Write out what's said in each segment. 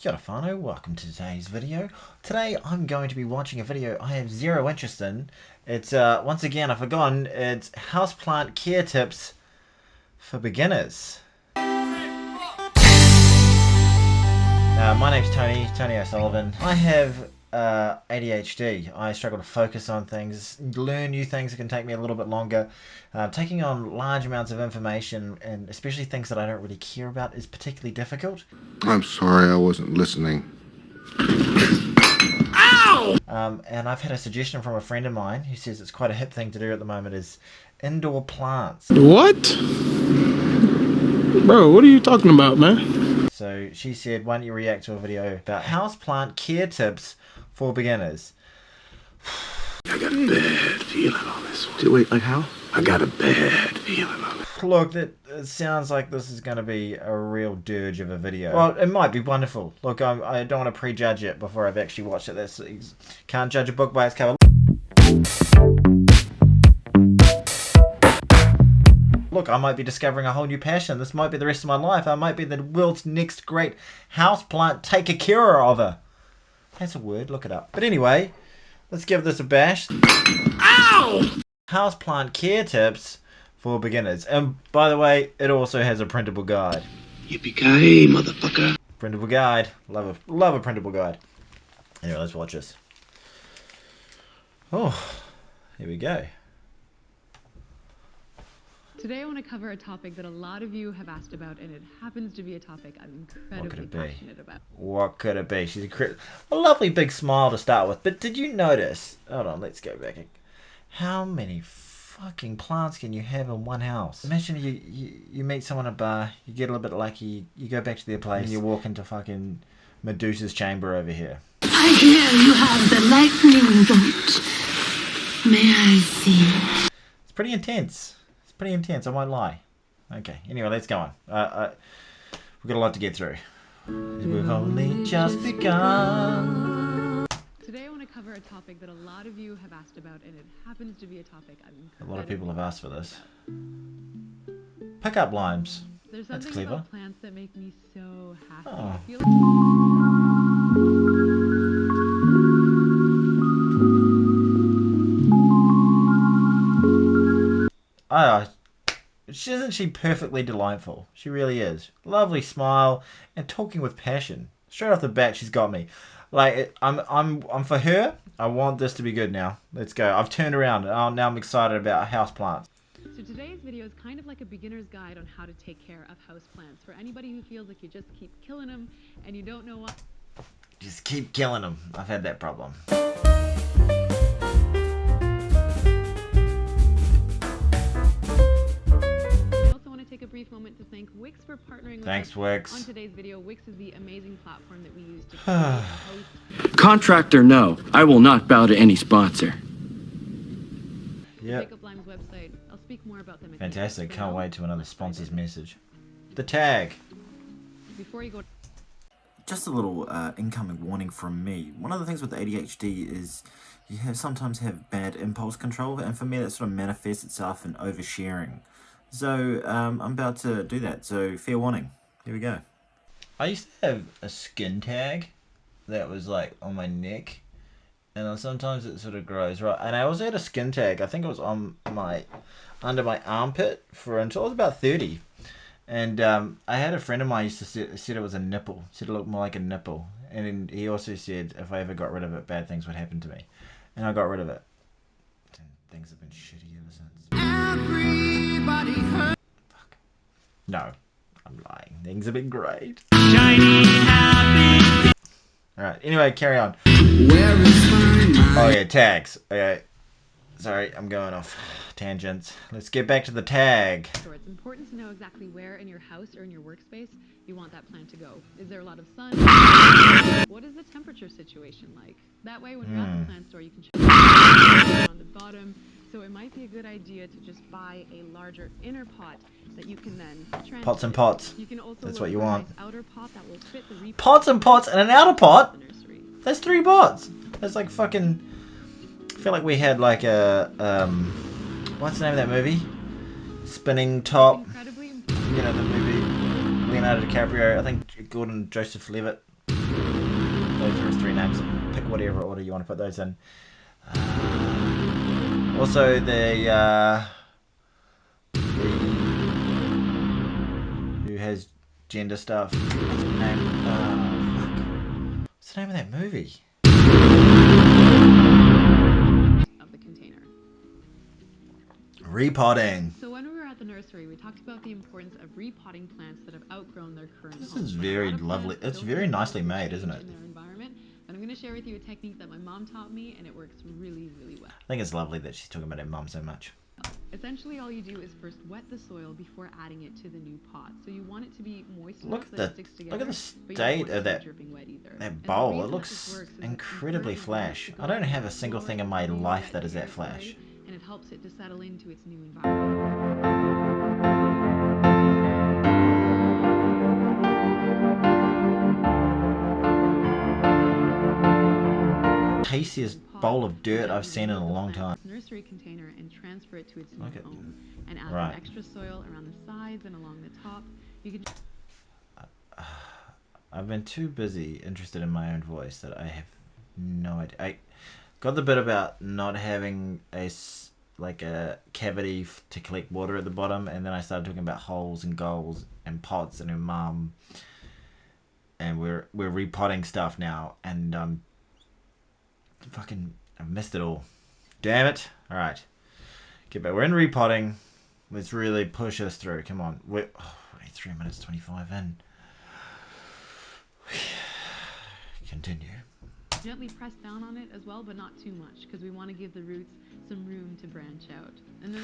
Kia ora whanau, welcome to today's video. Today I'm going to be watching a video I have zero interest in. It's, once again, I've forgotten, it's houseplant care tips for beginners. My name's Tony O'Sullivan. I have ADHD. I struggle to focus on things, learn new things that can take me a little bit longer. Taking on large amounts of information, and especially things that I don't really care about, is particularly difficult. I'm sorry, I wasn't listening. Ow! And I've had a suggestion from a friend of mine who says it's quite a hip thing to do at the moment is indoor plants. What? Bro, what are you talking about, man? So she said, why don't you react to a video about houseplant care tips for beginners? I got a bad feeling on this one. Wait, like how? I got a bad feeling on it. Look, it sounds like this is going to be a real dirge of a video. Well, it might be wonderful. Look, I don't want to prejudge it before I've actually watched it. Can't judge a book by its cover. Look, I might be discovering a whole new passion. This might be the rest of my life. I might be the world's next great houseplant taker of her. That's a word, look it up. But anyway, let's give this a bash. Ow! Houseplant care tips for beginners. And by the way, it also has a printable guide. Yippee-ki-yay, motherfucker. Printable guide. Love a printable guide. Anyway, let's watch this. Oh, here we go. Today I want to cover a topic that a lot of you have asked about, and it happens to be a topic I'm incredibly passionate about. What could it be? She's a lovely big smile to start with, but did you notice? Hold on, let's go back. How many fucking plants can you have in one house? Imagine you meet someone at a bar, you get a little bit lucky, you go back to their place, and you walk into fucking Medusa's chamber over here. I hear you have the lightning bolt. May I see? It's pretty intense. Pretty intense, I won't lie. Okay, anyway, let's go on. We've got a lot to get through. We've only just begun. Today I want to cover a topic that a lot of you have asked about, and it happens to be a topic I'm A lot of people have asked for this. Pickup lines. There's That's something clever. about plants that make me so happy. Oh. I feel Isn't she perfectly delightful? She really is. Lovely smile and talking with passion. Straight off the bat, she's got me. Like, I'm for her. I want this to be good now. Let's go. I've turned around. And now I'm excited about houseplants. So today's video is kind of like a beginner's guide on how to take care of houseplants for anybody who feels like you just keep killing them and you don't know what. Just keep killing them. I've had that problem. Take a brief moment to thank Wix for partnering with Thanks, us Wix. on today's video. Wix is the amazing platform that we use to create a host. Contractor, no. I will not bow to any sponsor. Yep. Pickup Lime's website. I'll speak more about them. Fantastic. Can't wait to another sponsor's message. The tag. Before you go. Just a little incoming warning from me. One of the things with ADHD is you sometimes have bad impulse control, and for me that sort of manifests itself in oversharing. So, I'm about to do that, so fair warning. Here we go. I used to have a skin tag that was like on my neck, and sometimes it sort of grows, right? And I also had a skin tag, I think it was on under my armpit until I was about 30. And I had a friend of mine used to said it was a nipple, said it looked more like a nipple. And he also said if I ever got rid of it, bad things would happen to me. And I got rid of it. And things have been shitty ever since. Everybody hurt. Fuck. No, I'm lying. Things have been great. Shiny, happy. Alright, anyway, carry on. Where is my mind? Oh yeah, tags. Okay. Sorry, I'm going off tangents. Let's get back to the tag. So it's important to know exactly where in your house or in your workspace you want that plant to go. Is there a lot of sun? What is the temperature situation like? That way when you're at the plant store you can check on the bottom. So it might be a good idea to just buy a larger inner pot that you can then transport. Pots and pots. You can also That's look what you for a want. nice outer pot that will fit the Pots and pots and an outer pot? the nursery. That's 3 pots. That's like fucking... I feel like we had like a... what's the name of that movie? Spinning Top. Incredibly You know, the movie. Leonardo DiCaprio. I think Gordon Joseph Levitt. those are his 3 names. Pick whatever order you want to put those in. Also, the who has gender stuff. What's the name? Fuck. What's the name of that movie? Of the container. Repotting. So when we were at the nursery, we talked about the importance of repotting plants that have outgrown their current This home. is very lovely. It's very nicely made, isn't it? In their environment, and I'm going to share with you a technique that my mom taught me, and it works really, really well. I think it's lovely that she's talking about her mum so much. Essentially, all you do is first wet the soil before adding it to the new pot. So you want it to be moist Look enough at that it sticks the together. look at the state of that bowl. It looks incredibly flash. I don't have a single thing in my life that is that flash. And it helps it to settle into its new environment. Tastiest bowl of dirt I've seen in a long time. Nursery container and transfer it to its new home, and add right. some extra soil around the sides and along the top. You can. I've been too busy interested in my own voice that I have no idea. I got the bit about not having a cavity to collect water at the bottom, and then I started talking about holes and goals and pots and her mum, and we're repotting stuff now, and I've missed it all. Damn it! All right, get back. We're in repotting. Let's really push us through. Come on. We're 3 minutes 25 in. Continue. Gently press down on it as well, but not too much, because we want to give the roots some room to branch out. And then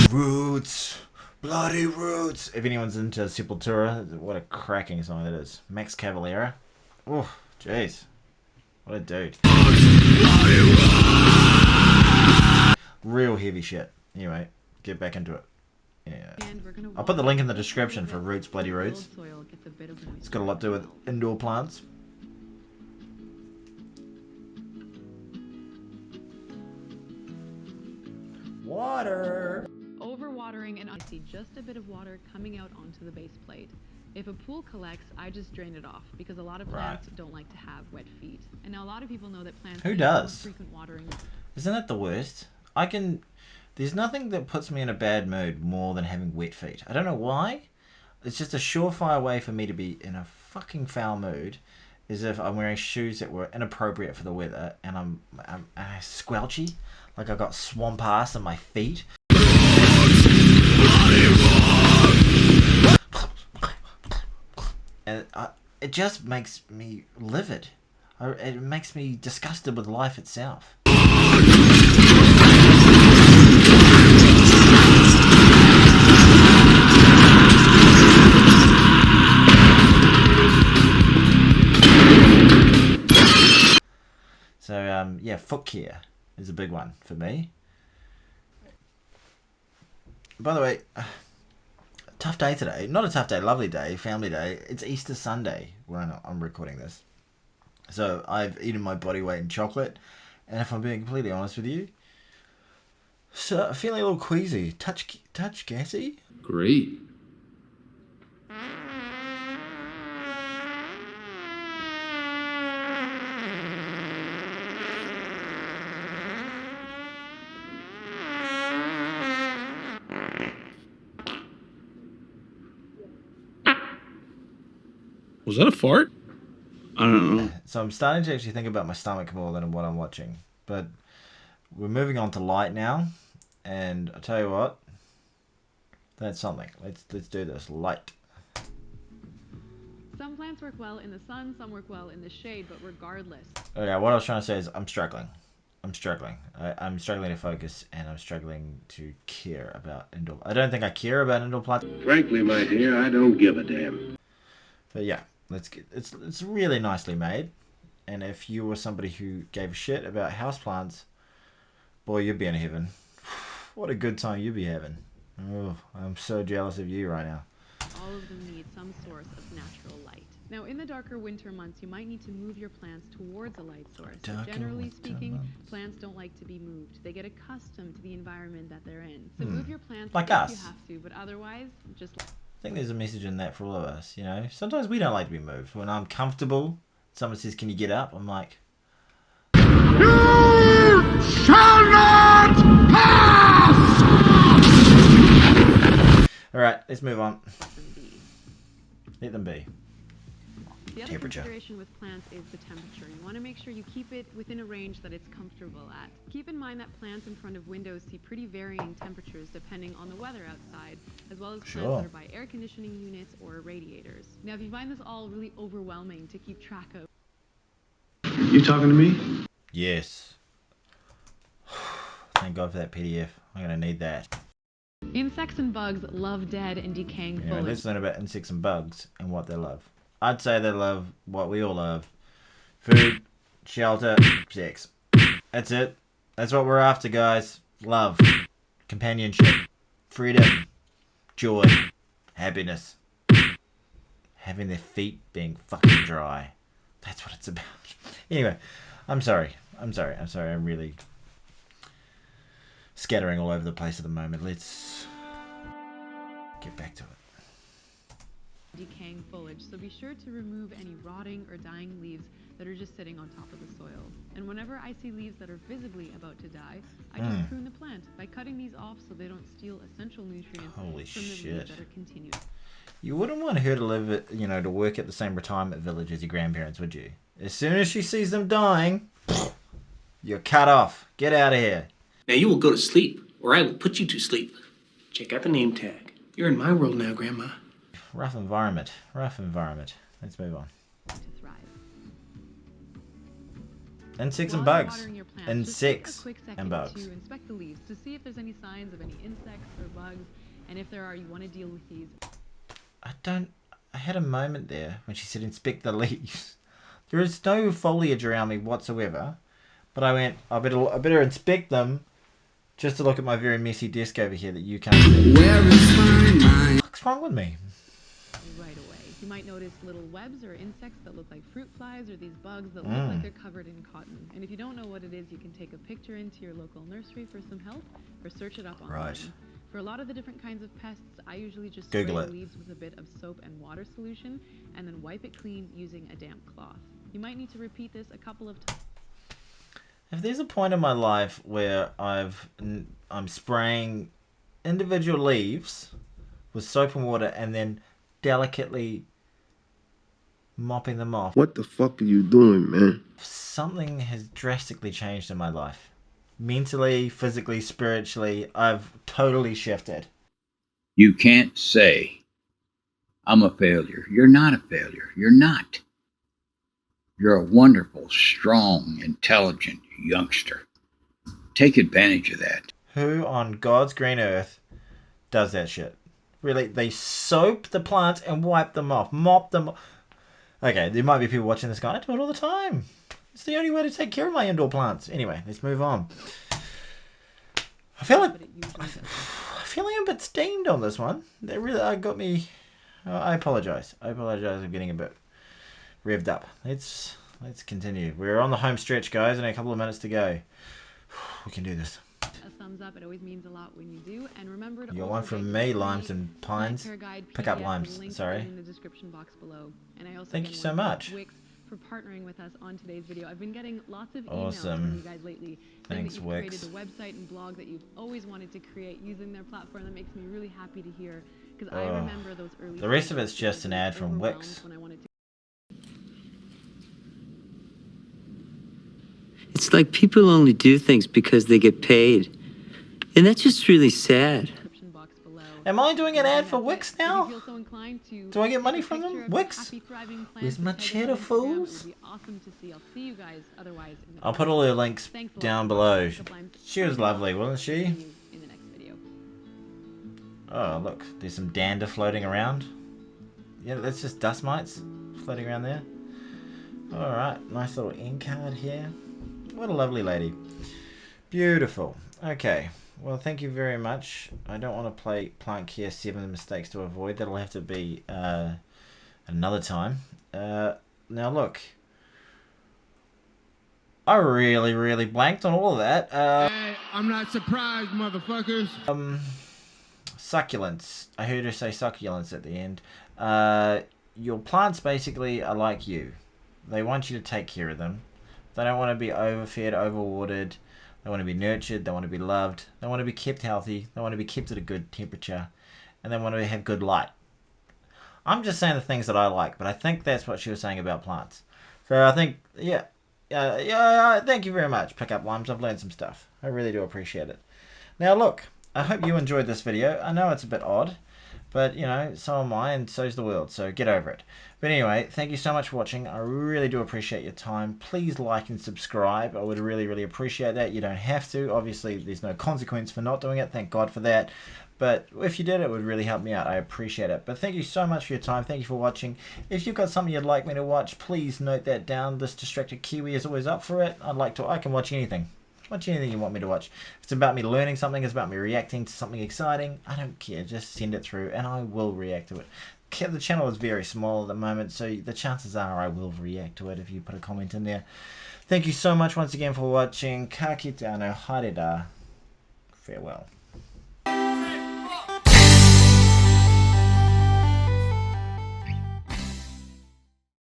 Roots, bloody roots. If anyone's into Sepultura, what a cracking song that is. Max Cavalera. Oh, jeez, what a dude. Real heavy shit. Anyway, get back into it. Yeah. I'll put the link in the description for Roots, Bloody Roots. It's got a lot to do with indoor plants. Water. Overwatering, and I see just a bit of water coming out onto the base plate. If a pool collects, I just drain it off, because a lot of plants don't like to have wet feet. And now a lot of people know that plants Who need does? more frequent watering. Isn't that the worst? There's nothing that puts me in a bad mood more than having wet feet. I don't know why. It's just a surefire way for me to be in a fucking foul mood, is if I'm wearing shoes that were inappropriate for the weather, and I'm squelchy, like I got swamp ass on my feet. And it just makes me livid. It makes me disgusted with life itself. So yeah, foot care is a big one for me. By the way, tough day today. Not a tough day, lovely day, family day. It's Easter Sunday when I'm recording this. So I've eaten my body weight in chocolate, and if I'm being completely honest with you, so feeling a little queasy, touch gassy. Great. Was that a fart? I don't know. So I'm starting to actually think about my stomach more than what I'm watching. But we're moving on to light now, and I tell you what, that's something. Let's do this. Light. Some plants work well in the sun, some work well in the shade, but regardless. Okay, what I was trying to say is I'm struggling. I'm struggling to focus, and I'm struggling to care about indoor. I don't think I care about indoor plants. Frankly, my dear, I don't give a damn. But yeah, it's really nicely made. And if you were somebody who gave a shit about houseplants, boy, you'd be in heaven. What a good time you'd be having. Oh, I'm so jealous of you right now. All of them need some source of natural light. Now, in the darker winter months, you might need to move your plants towards a light source. Generally speaking, plants don't like to be moved. They get accustomed to the environment that they're in. So move your plants like if us. you have to, but otherwise, just... I think there's a message in that for all of us, you know. Sometimes we don't like to be moved. When I'm comfortable, someone says, "Can you get up?" I'm like, You shall not pass! alright, let's move on. Let them be. The other Temperature. consideration with plants is the temperature. You want to make sure you keep it within a range that it's comfortable at. Keep in mind that plants in front of windows see pretty varying temperatures depending on the weather outside, as well as plants that are by air conditioning units or radiators. Now, if you find this all really overwhelming to keep track of... You talking to me? Yes. Thank God for that PDF. I'm going to need that. Insects and bugs love dead and decaying Yeah, foliage. let's learn about insects and bugs and what they love. I'd say they love what we all love. Food, shelter, sex. That's it. That's what we're after, guys. Love, companionship, freedom, joy, happiness. Having their feet being fucking dry. That's what it's about. Anyway, I'm sorry. I'm really scattering all over the place at the moment. Let's get back to it. Decaying foliage, so be sure to remove any rotting or dying leaves that are just sitting on top of the soil. And whenever I see leaves that are visibly about to die, I just prune the plant by cutting these off so they don't steal essential nutrients from the leaves that are continuous. You wouldn't want her to live, you know, to work at the same retirement village as your grandparents, would you? As soon as she sees them dying, you're cut off. Get out of here. Now you will go to sleep, or I will put you to sleep. Check out the name tag. You're in my world now, Grandma. Rough environment. Rough environment. Let's move on. To thrive. Insects and While you're bugs. watering your plants, Insects just take a quick second and bugs. to inspect the leaves to see if there's any signs of any insects or bugs, and if there are, you want to deal with these. I had a moment there when she said inspect the leaves. There is no foliage around me whatsoever, but I went, I better inspect them just to look at my very messy desk over here that you can't see. Where is my mind? What's wrong with me? Right away. You might notice little webs or insects that look like fruit flies, or these bugs that look like they're covered in cotton. And if you don't know what it is, you can take a picture into your local nursery for some help, or search it up online. Right. For a lot of the different kinds of pests, I usually just Google spray it. the leaves with a bit of soap and water solution, and then wipe it clean using a damp cloth. You might need to repeat this a couple of times. If there's a point in my life where I'm spraying individual leaves with soap and water and then delicately mopping them off, What the fuck are you doing, man? something has drastically changed in my life. Mentally, physically, spiritually, I've totally shifted. You can't say, I'm a failure. You're not a failure. You're not. You're a wonderful, strong, intelligent youngster. Take advantage of that. Who on God's green earth does that shit? Really, they soap the plants and wipe them off, mop them. Okay, there might be people watching this going, I do it all the time. It's the only way to take care of my indoor plants. Anyway, let's move on. I feel like I'm a bit steamed on this one. That really got me. I apologize. I'm getting a bit revved up. Let's continue. We're on the home stretch, guys, and a couple of minutes to go. We can do this. A thumbs up, it always means a lot when you do. And remember to You got one from me, limes and pines. Pick up limes, sorry. in the description box below. And I also Thank you so much. Wix for partnering with us on today's video. I've been getting lots of emails Awesome. from you guys lately saying Thanks, that you've Wix. created a website and blog that you've always wanted to create using their platform. That makes me really happy to hear, because I remember those early The rest of stages it's just an ad from overwhelmed Wix. when I wanted to. It's like people only do things because they get paid. And that's just really sad. Description box below. Am I doing an ad for Wix If you now? feel so inclined to Do I get money take a from them? picture of Wix? happy, thriving plants Where's and my tag us cheddar, on Instagram, fools? It would be awesome to see. I'll see you guys otherwise in the I'll put all her links Thanks a lot. down below. Pick up limes. She was lovely, wasn't See she? you in the next video. Oh, look, there's some dander floating around. Yeah, that's just dust mites floating around there. Alright, nice little end card here. What a lovely lady. Beautiful. Okay, well, thank you very much. I don't want to play Plant Care 7 Mistakes to Avoid. That'll have to be another time. Now, look. I really blanked on all of that. I'm not surprised, motherfuckers. succulents. I heard her say succulents at the end. Your plants basically are like you. They want you to take care of them. They don't want to be overfed, overwatered. They want to be nurtured. They want to be loved. They want to be kept healthy. They want to be kept at a good temperature. And they want to have good light. I'm just saying the things that I like, but I think that's what she was saying about plants. So I think, thank you very much, Pickup Limes. I've learned some stuff. I really do appreciate it. Now look, I hope you enjoyed this video. I know it's a bit odd, but you know, so am I, and so's the world, so get over it. But anyway, thank you so much for watching. I really do appreciate your time. Please like and subscribe. I would really, really appreciate that. You don't have to. Obviously, there's no consequence for not doing it. Thank God for that. But if you did, it would really help me out. I appreciate it. But thank you so much for your time. Thank you for watching. If you've got something you'd like me to watch, please note that down. This Distracted Kiwi is always up for it. I can watch anything. Watch anything you want me to watch. If it's about me learning something, it's about me reacting to something exciting, I don't care. Just send it through and I will react to it. The channel is very small at the moment, so the chances are I will react to it if you put a comment in there. Thank you so much once again for watching. Ka kite anō haere rā. Farewell.